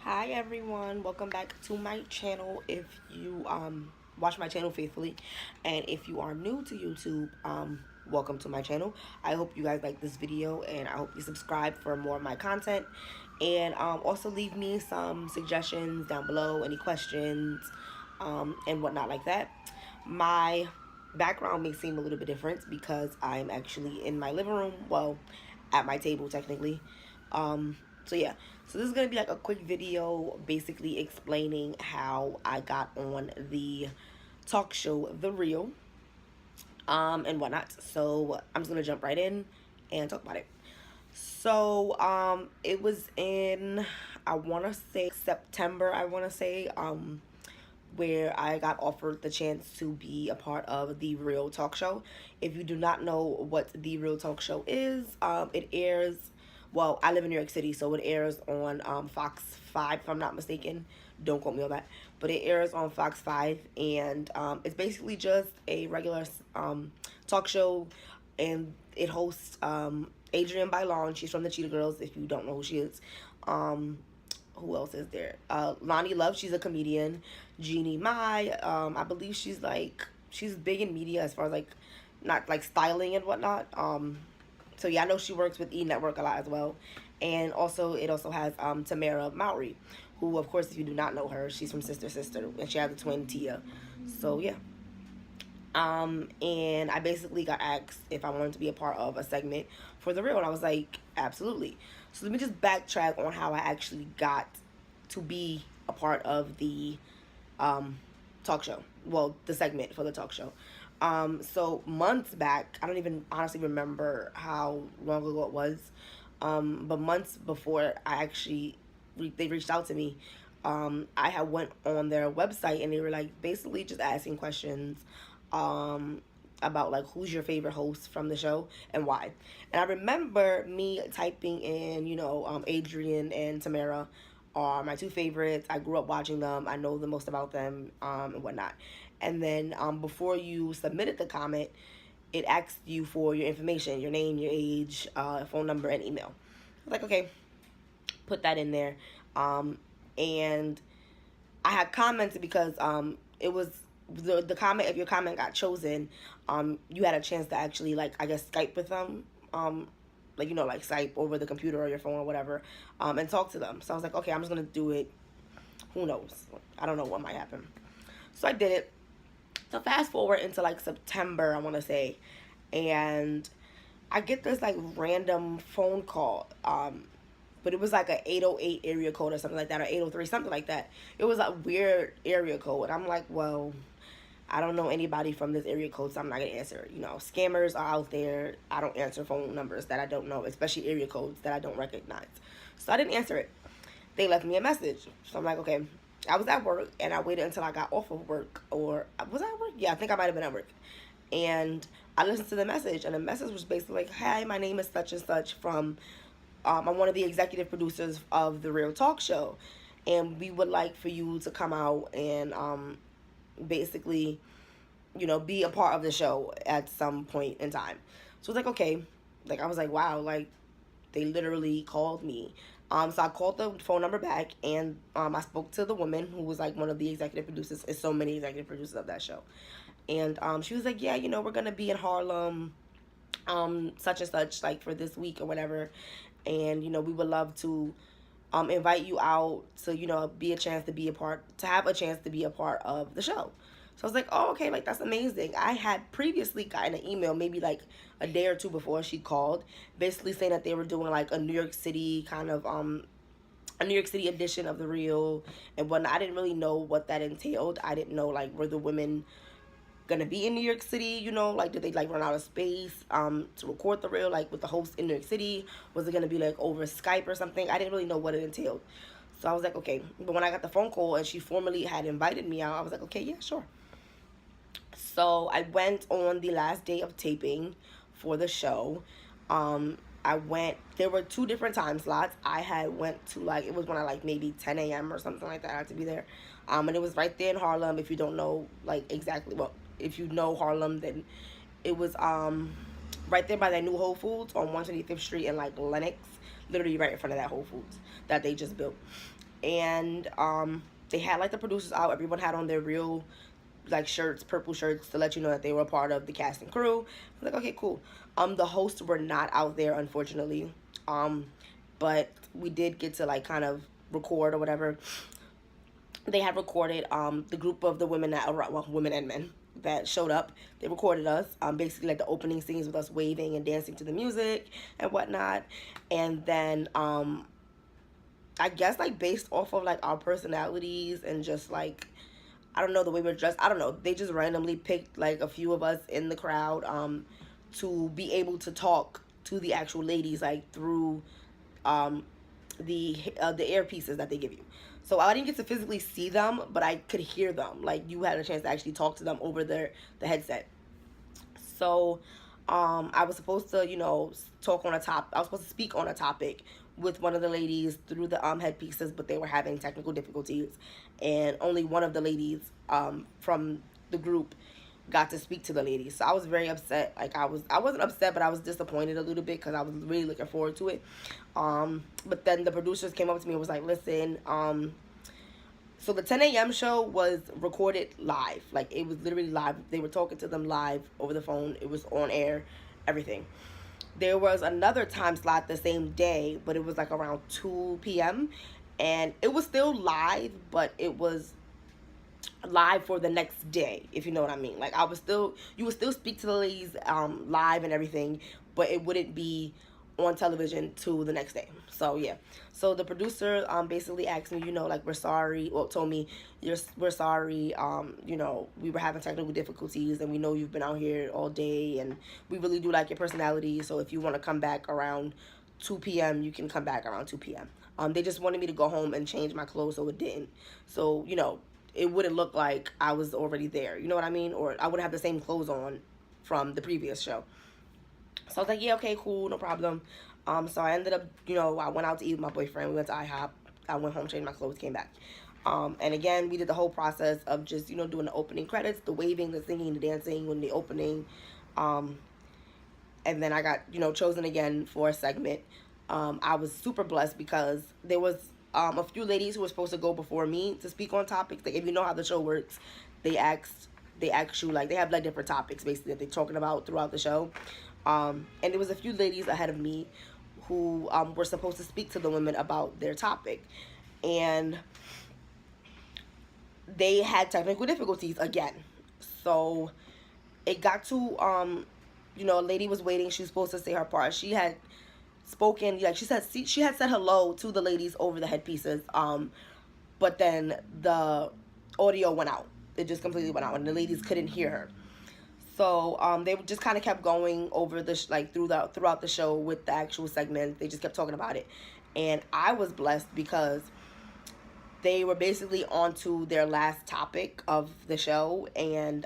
Hi everyone, welcome back to my channel. If you watch my channel faithfully, and if you are new to YouTube, welcome to my channel. I hope you guys like this video, and I hope you subscribe for more of my content, and also leave me some suggestions down below, any questions and whatnot like that. My background may seem a little bit different because I'm actually in my living room, well, at my table technically. So yeah, so this is gonna be like a quick video basically explaining how I got on the talk show The Real and whatnot. So I'm just gonna jump right in and talk about it. So it was in, I want to say September, where I got offered the chance to be a part of The Real Talk Show. If you do not know what The Real Talk Show is, it airs, well, I live in New York City, so it airs on Fox 5, if I'm not mistaken. Don't quote me on that. But it airs on Fox 5, and it's basically just a regular talk show, and it hosts Adrienne Bailon. She's from the Cheetah Girls, if you don't know who she is. Who else is there? Lonnie Love, she's a comedian. Jeannie Mai, I believe she's big in media as far as not like styling and whatnot. So yeah, I know she works with E Network a lot as well. And also it also has Tamara Mowry, who of course if you do not know her, she's from Sister Sister, and she has a twin Tia. So yeah. And I basically got asked if I wanted to be a part of a segment for The Real, and I was like, absolutely. So let me just backtrack on how I actually got to be a part of the talk show. Well, the segment for the talk show. So months back, I don't even honestly remember how long ago it was, but months before they reached out to me, I had went on their website, and they were like basically just asking questions about like who's your favorite host from the show and why. And I remember me typing in, Adrienne and Tamara are my two favorites. I grew up watching them. I know the most about them and whatnot. And then before you submitted the comment, it asked you for your information, your name, your age, phone number, and email. I was like, okay, put that in there. And I had commented because it was the comment, if your comment got chosen, you had a chance to actually Skype with them, like Skype over the computer or your phone or whatever, and talk to them. So I was like, okay, I'm just gonna do it. Who knows? I don't know what might happen. So I did it. So fast forward into September, I want to say, and I get this random phone call, but it was like an 808 area code or something like that, or 803, something like that. It was a weird area code, and I'm like, well, I don't know anybody from this area code, so I'm not going to answer. Scammers are out there. I don't answer phone numbers that I don't know, especially area codes that I don't recognize. So I didn't answer it. They left me a message. So I'm like, okay. I was at work, and I waited until I got off of work. Or was I at work? Yeah, I think I might have been at work. And I listened to the message, and the message was basically like, hi, my name is such and such from, I'm one of the executive producers of The Real Talk Show. And we would like for you to come out and basically, be a part of the show at some point in time. So it's like, okay. I was like, wow, they literally called me. So I called the phone number back, and I spoke to the woman who was one of the executive producers. There's so many executive producers of that show. And she was like, yeah, we're going to be in Harlem, such and such, for this week or whatever. And, we would love to invite you out to, have a chance to be a part of the show. So I was like, oh, okay, that's amazing. I had previously gotten an email maybe a day or two before she called, basically saying that they were doing a New York City kind of, a New York City edition of The Real and whatnot. I didn't really know what that entailed. I didn't know, were the women gonna be in New York City, did they run out of space to record The Real, with the host in New York City? Was it gonna be over Skype or something? I didn't really know what it entailed. So I was like, okay. But when I got the phone call and she formally had invited me out, I was like, okay, yeah, sure. So I went on the last day of taping for the show. There were two different time slots. I had went to it was when I maybe 10 a.m. or something like that. I had to be there. And it was right there in Harlem. If you don't know exactly, well, if you know Harlem, then it was right there by that new Whole Foods on 125th Street in Lenox, literally right in front of that Whole Foods that they just built. and they had like the producers out. Everyone had on their real like shirts, purple shirts, to let you know that they were a part of the cast and crew. I was like, okay, cool. The hosts were not out there, unfortunately. But we did get to like kind of record or whatever. They had recorded the group of the women that, well, women and men that showed up. They recorded us, basically like the opening scenes with us waving and dancing to the music and whatnot. And then I guess like based off of like our personalities and just like, I don't know, the way we're dressed, I don't know, they just randomly picked like a few of us in the crowd to be able to talk to the actual ladies like through the earpieces that they give you. So I didn't get to physically see them, but I could hear them. Like you had a chance to actually talk to them over the headset. So I was supposed to, talk on a top. I was supposed to speak on a topic with one of the ladies through the headpieces, but they were having technical difficulties, and only one of the ladies from the group got to speak to the ladies. So I was very upset. Like I wasn't upset, but I was disappointed a little bit because I was really looking forward to it. But then the producers came up to me and was like, "Listen, so the 10 a.m. show was recorded live. Like it was literally live. They were talking to them live over the phone. It was on air, everything. There was another time slot the same day, but it was like around 2 p.m. and it was still live, but it was live for the next day, if you know what I mean. Like you would still speak to the ladies live and everything, but it wouldn't be on television to the next day. So yeah, so the producer basically asked me, like, we're sorry, well, told me, we're sorry, we were having technical difficulties, and we know you've been out here all day, and we really do like your personality, so if you want to come back around 2 p.m. you can come back around 2 p.m. They just wanted me to go home and change my clothes, so it didn't, so it wouldn't look like I was already there, you know what I mean, or I would have the same clothes on from the previous show. So I was like, yeah, okay, cool, no problem. So I ended up, I went out to eat with my boyfriend. We went to IHOP. I went home, changed my clothes, came back. And again, we did the whole process of just, doing the opening credits, the waving, the singing, the dancing when the opening. And then I got, chosen again for a segment. I was super blessed because there was a few ladies who were supposed to go before me to speak on topics. Like, if you know how the show works, they actually, like, they have like different topics basically that they're talking about throughout the show. And there was a few ladies ahead of me who were supposed to speak to the women about their topic. And they had technical difficulties again. So it got to, a lady was waiting. She was supposed to say her part. She had spoken, like she had said hello to the ladies over the headpieces. But then the audio went out. It just completely went out, and the ladies couldn't hear her. So they just kind of kept going over the throughout the show with the actual segment. They just kept talking about it, and I was blessed because they were basically on to their last topic of the show, and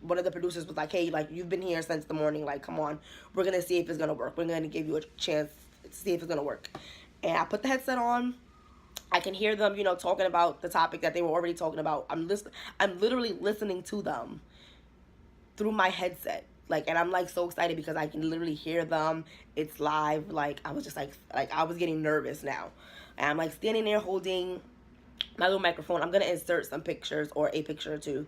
one of the producers was like, "Hey, like, you've been here since the morning. Like, come on, we're gonna see if it's gonna work. We're gonna give you a chance to see if it's gonna work." And I put the headset on. I can hear them, talking about the topic that they were already talking about. I'm literally listening to them through my headset, like, and I'm like so excited because I can literally hear them. It's live. Like, I was just like I was getting nervous now, and I'm like standing there holding my little microphone. I'm gonna insert some pictures, or a picture or two,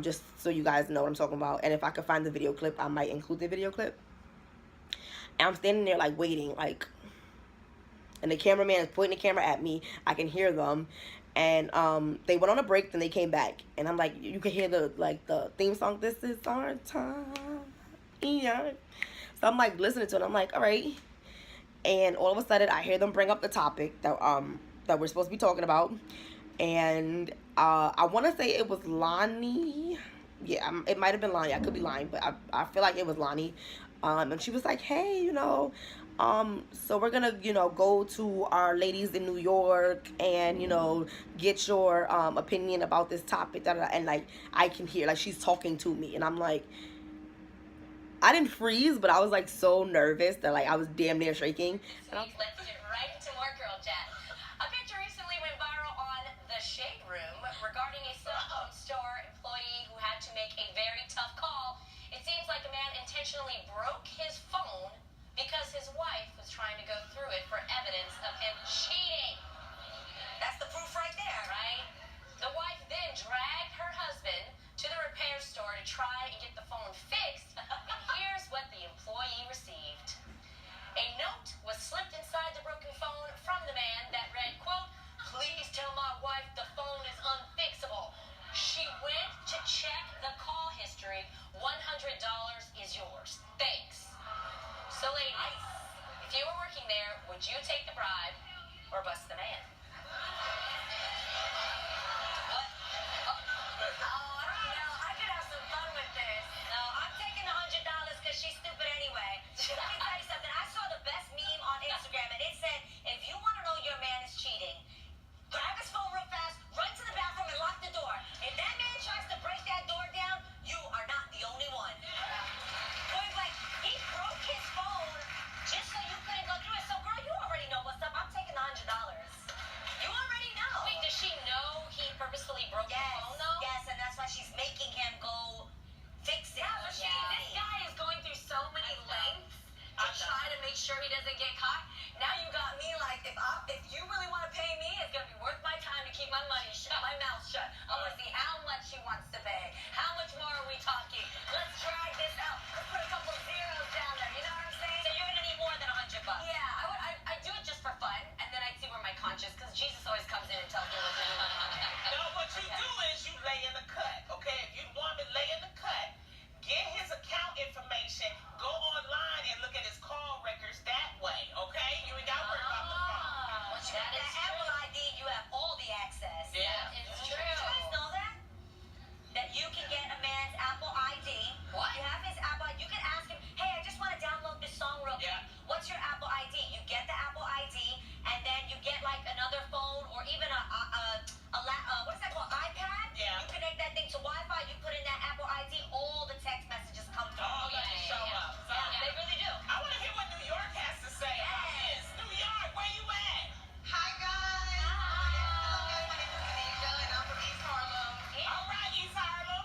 just so you guys know what I'm talking about. And if I could find the video clip, I might include the video clip. And I'm standing there like waiting, like, and the cameraman is pointing the camera at me. I can hear them, and they went on a break, then they came back, and I'm like, you can hear the theme song, "This is our time." Yeah. So I'm like listening to it. I'm like, all right. And all of a sudden, I hear them bring up the topic that we're supposed to be talking about, and I want to say it was Lonnie. Yeah, it might have been Lonnie. I could be lying, but I feel like it was Lonnie. And she was like, "Hey, so we're gonna, go to our ladies in New York and, get your opinion about this topic." And like, I can hear, like, she's talking to me, and I'm like, I didn't freeze, but I was like so nervous that like I was damn near shaking. And Let's get right into more girl chat. A picture recently went viral on the Shade Room regarding a cell phone store employee who had to make a very tough call. It seems like the man intentionally broke his husband to the repair store to try and get the phone fixed, and here's what the employee received. A note was slipped inside the broken phone from the man that read, quote, "Please tell my wife the phone is unfixable. She went to check the call history. $100 is yours. Thanks." So ladies, if you were working there, would you take the bribe or bust the man? What? Oh, I don't know. I could have some fun with this. No, I'm taking the $100 because she's stupid anyway. Let me tell you something. I saw the best meme on Instagram, and it said, if you want to know your man is cheating, grab his phone real fast, run to the bathroom, and lock the door. If that man tries to break that door down, you are not the only one. Point blank, he broke his phone just so you couldn't go through it. So, girl, you already know what's up. I'm taking the $100. You already know. Wait, does she know he purposefully broke the phone, though? Yes, and that's why she's making him go fix it. Yeah, but this guy is going through so many lengths to try to make sure he doesn't get caught. Now you got me like, if you really want to pay me, it's going to be worth my time to keep my money shut, my mouth shut. I want to see how much he wants to pay. How much more are we talking? Let's drag this out. Let's put a couple zeros down there. You know what I'm saying? So you're going to need more than $100. Yeah. I do it just for fun, and then I see where my conscience, because Jesus always comes in and tells me what to do. No, what you do is you lay in the cut, okay? If you want to lay in the cut, get his account information, go online and look at his call records that way, okay? You ain't got to worry about the phone. Once you have that Apple ID, you have all the access. Yeah. It's true. Did you guys know that? That you can get a man's Apple ID. What? You have his Apple ID. You can ask him, hey, I just want to download this song real quick. Yeah. What's your Apple ID? You get the Apple ID, and then you get like another phone or even what is that called? iPad? Yeah. You connect that thing to Wi-Fi, you put in that Apple ID, all the text messages come through. Oh, yeah, show up. So, Yeah, they really do. I want to hear what New York has to say about this. New York, where you at? Hi guys. Hello guys. My name is Anisha and I'm from East Harlem. All right, East Harlem.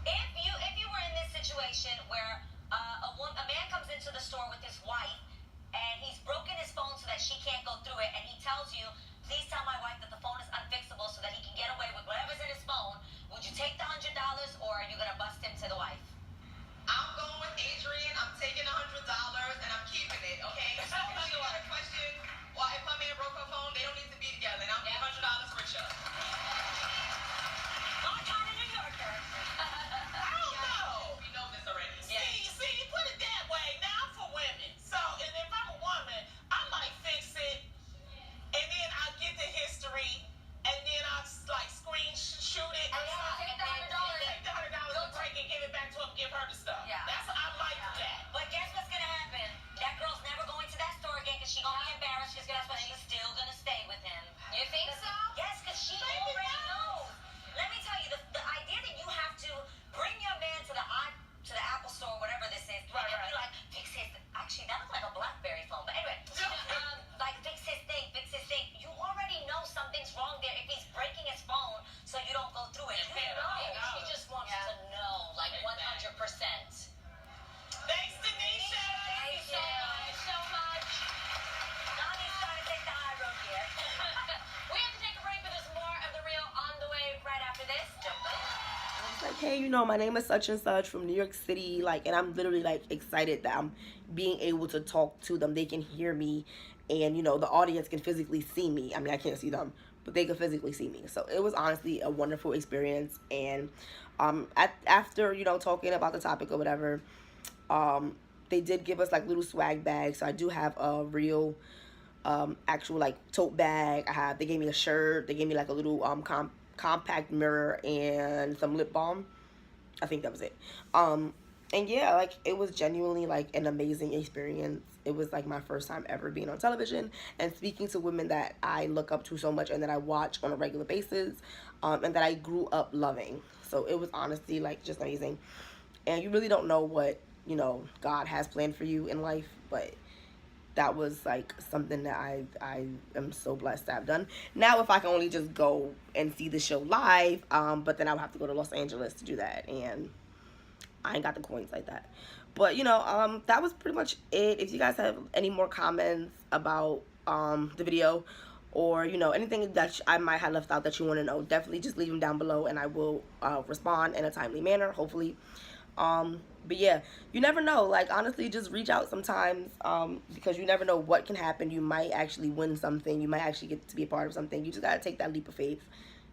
If you were in this situation where a man comes into the store with his wife and he's broken his phone so that she can't go through it, and he tells you, please tell my wife that the phone is unfixable so that he can get away with whatever's in his phone, would you take the $100 or are you gonna bust him to the wife? I'm going with Adrian. I'm taking $100 and I'm keeping it, okay? If she got a question, well, if my man broke her phone, they don't need to be together and I'm $100 richer. Long time in New Yorker. I don't know. We know this already. Yeah. See, you put it that way. Now I'm for women. So, and if I'm a woman, I might fix it, and then I'll get the history, and then I'll like screenshot it. And then I'll take the $100. Take the $100 and break it, give it back to him, give her the stuff. Yeah. That's what I like that. But guess what's gonna happen? That girl's never going to that store again because she's gonna be embarrassed because guess what? She's still gonna stay with him. You think so? Yes, because she already knows. Let me tell you, the idea that you have to bring your man to the Apple store, whatever this is, Right, and right. be like, fix his. Actually, that looks like a BlackBerry phone. But anyway, like fix his thing, fix his thing. You already know something's wrong there if he's breaking his phone so you don't go through it. You know. She just wants to know, like 100%. Thanks, Denisha. Thank you so much. Donnie's trying to take the high road here. We have to take a break, but there's more of The Real on the way right after this. Don't go. It's like, hey, you know, my name is such and such from New York City, like, and I'm literally like excited that I'm being able to talk to them. They can hear me, and you know, the audience can physically see me. I mean, I can't see them, but they can physically see me. So it was honestly a wonderful experience. And after, you know, talking about the topic or whatever, they did give us like little swag bags. So I do have a real actual like tote bag. They gave me a shirt. They gave me like a little compact mirror and some lip balm. I think that was it. And yeah, like it was genuinely like an amazing experience. It was like my first time ever being on television and speaking to women that I look up to so much and that I watch on a regular basis, and that I grew up loving. So it was honestly like just amazing. And you really don't know what, you know, God has planned for you in life, but that was like something that I am so blessed to have done. Now if I can only just go and see the show live, but then I would have to go to Los Angeles to do that, and I ain't got the coins like that. But you know, that was pretty much it. If you guys have any more comments about the video or, you know, anything that I might have left out that you want to know, definitely just leave them down below and I will respond in a timely manner, hopefully. But yeah, you never know. Like, honestly, just reach out sometimes, because you never know what can happen. You might actually win something. You might actually get to be a part of something. You just gotta take that leap of faith,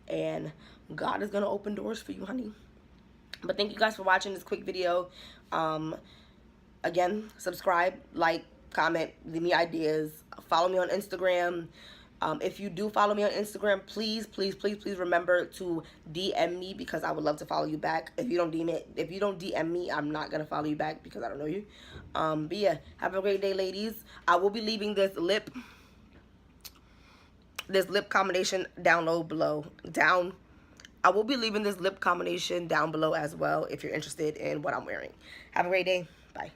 and God is gonna open doors for you, honey. But thank you guys for watching this quick video. Again, subscribe, like, comment, leave me ideas, follow me on Instagram. If you do follow me on Instagram, please, please, please, please remember to DM me, because I would love to follow you back. If you don't DM me, I'm not gonna follow you back because I don't know you. But yeah, have a great day, ladies. I will be leaving this lip combination down below. I will be leaving this lip combination down below as well if you're interested in what I'm wearing. Have a great day. Bye.